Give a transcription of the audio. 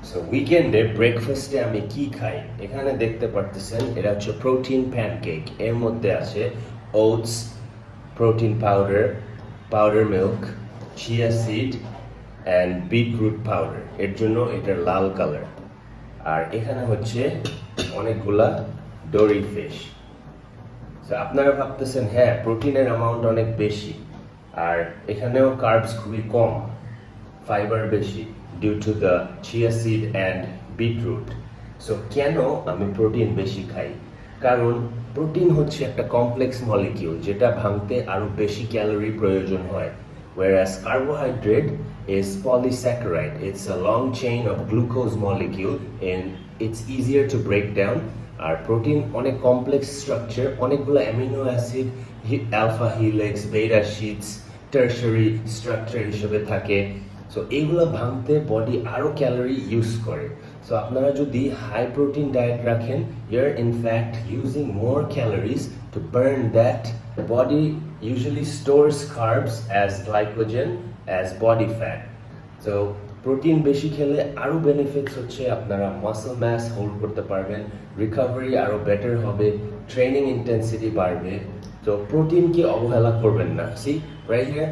So উইকেন্ডে ব্রেকফাস্টে আমি কি খাই এখানে দেখতে পারতেছেন এটা হচ্ছে প্রোটিন প্যানকেক এর মধ্যে আছে oats protein powder powder milk chia seed and beetroot powder এর জন্য এটা লাল কালার আর এখানে হচ্ছে অনেকগুলা ডোরি ফিশ। তো আপনারা ভাবতেছেন হ্যাঁ প্রোটিনের অ্যামাউন্ট অনেক বেশি আর এখানেও কার্বস খুবই কম ফাইবার বেশি due to the chia seed and beetroot. So কেন আমি প্রোটিন বেশি খাই? কারণ প্রোটিন হচ্ছে একটা কমপ্লেক্স মলিকিউল যেটা ভাঙতে আরও বেশি ক্যালোরি প্রয়োজন হয়, whereas carbohydrate is polysaccharide. It's a long chain of glucose molecule and it's easier to break down. আর প্রোটিন অনেক কমপ্লেক্স স্ট্রাকচার, অনেকগুলো amino acid alpha helix beta sheets tertiary structure হিসেবে থাকে। সো এইগুলো ভাঙতে বডি আরও ক্যালোরি ইউজ করে। So আপনারা যদি হাই প্রোটিন ডায়েট রাখেন you are in fact using more calories to burn that. Body usually stores carbs as glycogen as body fat. So protein বেশি খেলে আরও বেনিফিটস হচ্ছে আপনারা মাসল ম্যাস হোল্ড করতে পারবেন, রিকভারি আরও বেটার হবে, ট্রেনিং ইন্টেন্সিটি বাড়বে। তো প্রোটিনকে অবহেলা করবেন না। C right here